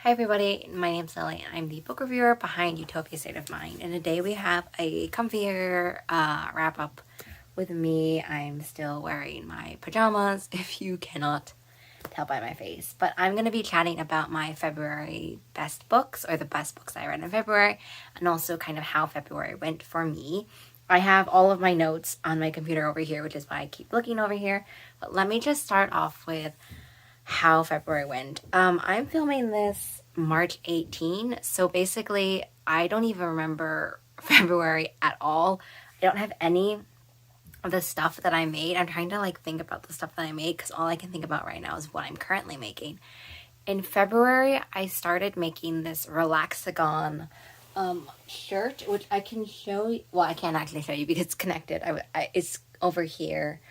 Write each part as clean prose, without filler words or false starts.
Hi everybody, my name's Lily and I'm the book reviewer behind Utopia State of Mind, and today we have a comfier wrap up with me. I'm still wearing my pajamas if you cannot tell by my face, but I'm going to be chatting about my February best books, or the best books I read in February, and also kind of how February went for me. I have all of my notes on my computer over here, which is why I keep looking over here, but let me just start off with how February went. I'm filming this March 18, so basically I don't even remember February at all. I don't have any of the stuff that I made. I'm trying to think about the stuff that I made because all I can think about right now is what I'm currently making. In February, I started making this Relaxagon shirt, which I can show you. Well, I can't actually show you because it's connected. It's over here.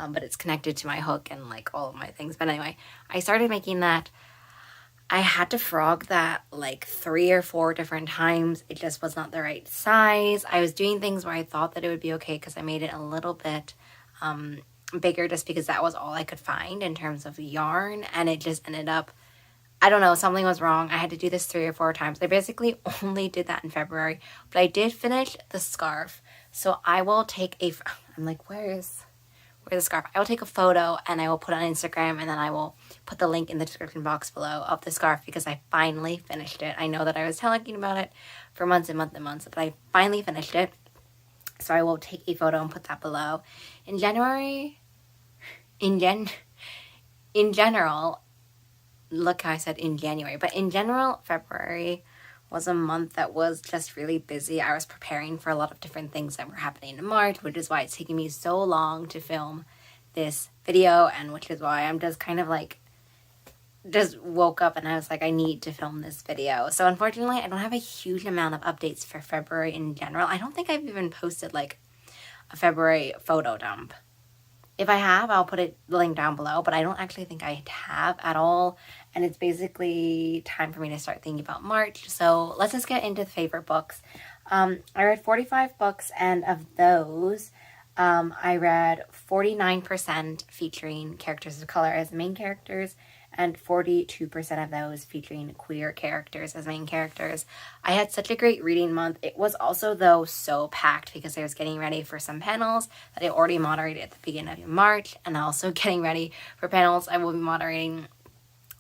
But it's connected to my hook and all of my things. But anyway, I started making that. I had to frog that 3 or 4 different times. It just was not the right size. I was doing things where I thought that it would be okay because I made it a little bit bigger just because that was all I could find in terms of yarn. And it just ended up, I don't know, something was wrong. I had to do this 3 or 4 times. I basically only did that in February. But I did finish the scarf. So I will take I'm like, where's the scarf? I will take a photo and I will put it on Instagram, and then I will put the link in the description box below of the scarf because I finally finished it. I know that I was talking about it for months and months and months, but I finally finished it. So I will take a photo and put that below. In general, look how I said in January, but in general, February was a month that was just really busy. I was preparing for a lot of different things that were happening in March, which is why it's taking me so long to film this video, and which is why I'm just kind of just woke up and I was like, I need to film this video. So unfortunately, I don't have a huge amount of updates for February in general. I don't think I've even posted a February photo dump. If I have, I'll put the link down below, but I don't actually think I have at all. And it's basically time for me to start thinking about March. So let's just get into the favorite books. I read 45 books, and of those, I read 49% featuring characters of color as main characters, and 42% of those featuring queer characters as main characters. I had such a great reading month. It was also, though, so packed because I was getting ready for some panels that I already moderated at the beginning of March, and also getting ready for panels I will be moderating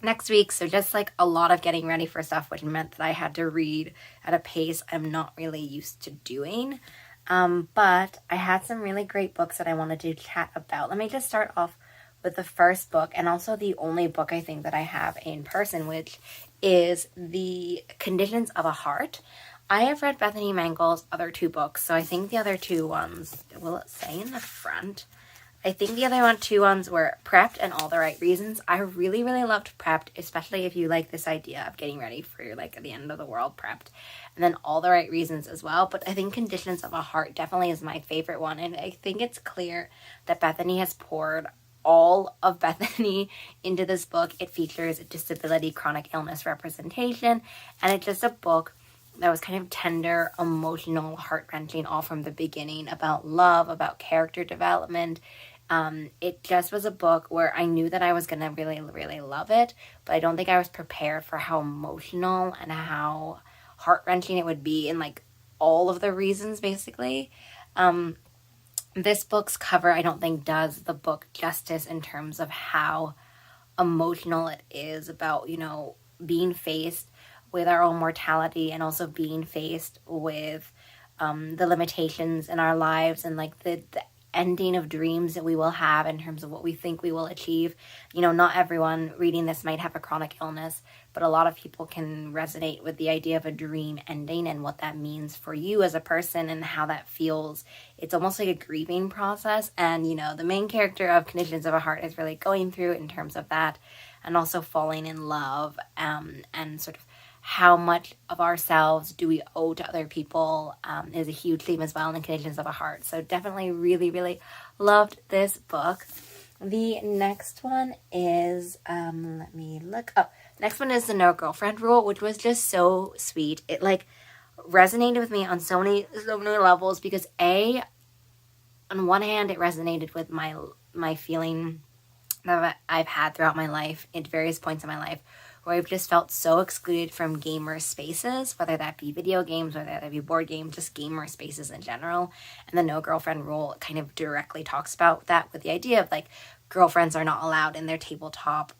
next week. So just a lot of getting ready for stuff, which meant that I had to read at a pace I'm not really used to doing. But I had some really great books that I wanted to chat about. Let me just start off with the first book, and also the only book I think that I have in person, which is The Conditions of a Heart. I have read Bethany Mangel's other 2 books, so I think the other 2 ones, will it say in the front? I think the other 2 ones were Prepped and All the Right Reasons. I really, really loved Prepped, especially if you like this idea of getting ready for the end of the world prepped. And then All the Right Reasons as well. But I think Conditions of a Heart definitely is my favorite one. And I think it's clear that Bethany has poured all of Bethany into this book. It features disability, chronic illness representation, and it's just a book that was kind of tender, emotional, heart-wrenching all from the beginning, about love, about character development. It just was a book where I knew that I was going to really, really love it, but I don't think I was prepared for how emotional and how heart-wrenching it would be in all of the reasons, basically. This book's cover, I don't think, does the book justice in terms of how emotional it is about, being faced with our own mortality, and also being faced with the limitations in our lives, and the ending of dreams that we will have in terms of what we think we will achieve. Not everyone reading this might have a chronic illness, but a lot of people can resonate with the idea of a dream ending and what that means for you as a person and how that feels. It's almost like a grieving process, and the main character of Conditions of a Heart is really going through it in terms of that, and also falling in love, and sort of how much of ourselves do we owe to other people, is a huge theme as well in the Conditions of a Heart. So definitely really, really loved this book. The next one is, let me look. Oh, next one is The No Girlfriend Rule, which was just so sweet. It resonated with me on so many levels because on one hand, it resonated with my feeling that I've had throughout my life at various points in my life, where I've just felt so excluded from gamer spaces, whether that be video games, whether that be board games, just gamer spaces in general. And the no girlfriend rule kind of directly talks about that, with the idea of like girlfriends are not allowed in their tabletop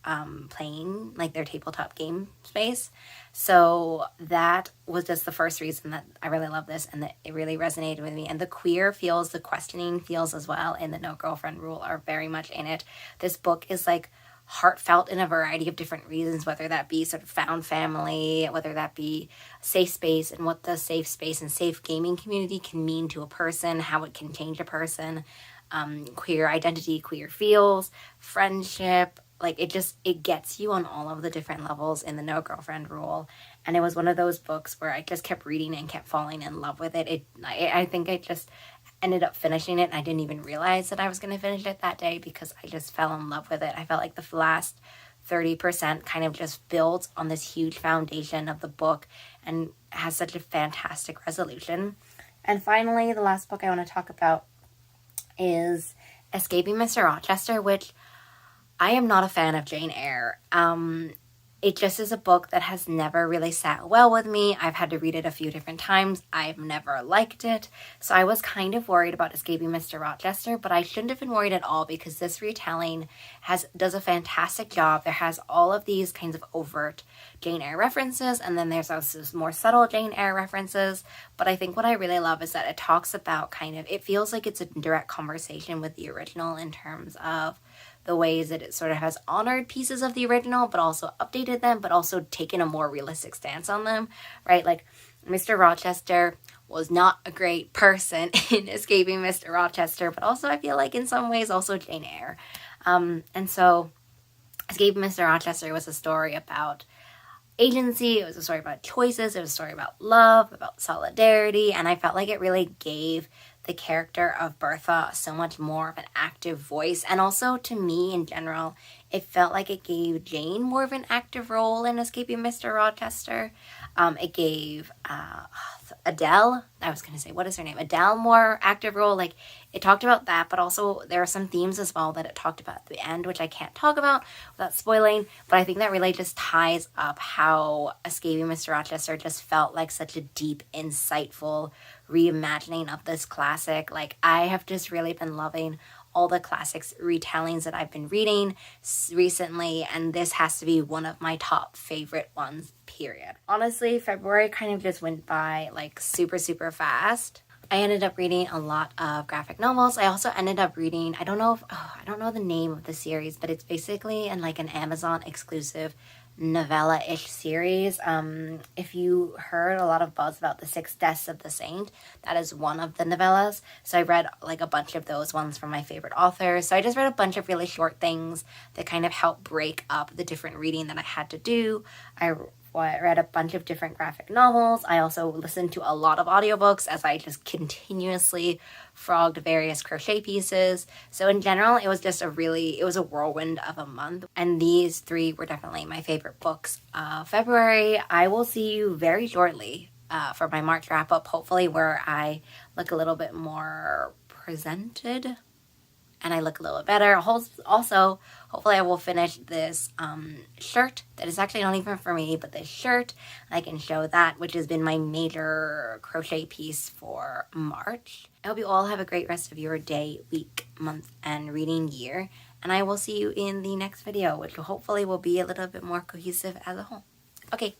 playing, like their tabletop game space. So that was just the first reason that I really love this, and that it really resonated with me. And the queer feels, the questioning feels as well in the no girlfriend rule are very much in it. This book is like heartfelt in a variety of different reasons, whether that be sort of found family, whether that be safe space, and what the safe space and safe gaming community can mean to a person, how it can change a person, queer identity, queer feels, friendship. Like it gets you on all of the different levels in the no girlfriend rule. And it was one of those books where I just kept reading and kept falling in love with it. I think I just ended up finishing it, and I didn't even realize that I was going to finish it that day, because I just fell in love with it. I felt like the last 30% kind of just builds on this huge foundation of the book and has such a fantastic resolution. And finally, the last book I want to talk about is Escaping Mr. Rochester, which I am not a fan of Jane Eyre. It just is a book that has never really sat well with me. I've had to read it a few different times. I've never liked it. So I was kind of worried about Escaping Mr. Rochester, but I shouldn't have been worried at all, because this retelling does a fantastic job. There has all of these kinds of overt Jane Eyre references, and then there's also more subtle Jane Eyre references. But I think what I really love is that it talks about it feels like it's a direct conversation with the original in terms of the ways that it sort of has honored pieces of the original, but also updated them, but also taken a more realistic stance on them, right? Like, Mr. Rochester was not a great person in Escaping Mr. Rochester, but also I feel like in some ways also Jane Eyre. And so Escaping Mr. Rochester was a story about agency, it was a story about choices, it was a story about love, about solidarity, and I felt like it really gave the character of Bertha so much more of an active voice. And also, to me in general, it felt like it gave Jane more of an active role in Escaping Mr. Rochester. It gave Adele, I was going to say, what is her name? Adele more active role. Like, it talked about that, but also there are some themes as well that it talked about at the end, which I can't talk about without spoiling. But I think that really just ties up how Escaping Mr. Rochester just felt like such a deep, insightful reimagining of this classic. Like, I have just really been loving all the classics retellings that I've been reading recently, and this has to be one of my top favorite ones, period. Honestly, February kind of just went by like super, super fast. I ended up reading a lot of graphic novels. I also ended up reading, I don't know the name of the series, but it's basically an Amazon exclusive novella-ish series. If you heard a lot of buzz about The Six Deaths of the Saint, that is one of the novellas. So I read like a bunch of those ones from my favorite authors. So I just read a bunch of really short things that kind of help break up the different reading that I had to do. I read a bunch of different graphic novels. I also listened to a lot of audiobooks as I just continuously frogged various crochet pieces. So in general, it was just it was a whirlwind of a month. And these three were definitely my favorite books of February. I will see you very shortly for my March wrap up, hopefully where I look a little bit more presented and I look a little bit better. Also, hopefully I will finish this shirt that is actually not even for me, but this shirt, I can show that, which has been my major crochet piece for March. I hope you all have a great rest of your day, week, month, and reading year, and I will see you in the next video, which hopefully will be a little bit more cohesive as a whole. Okay,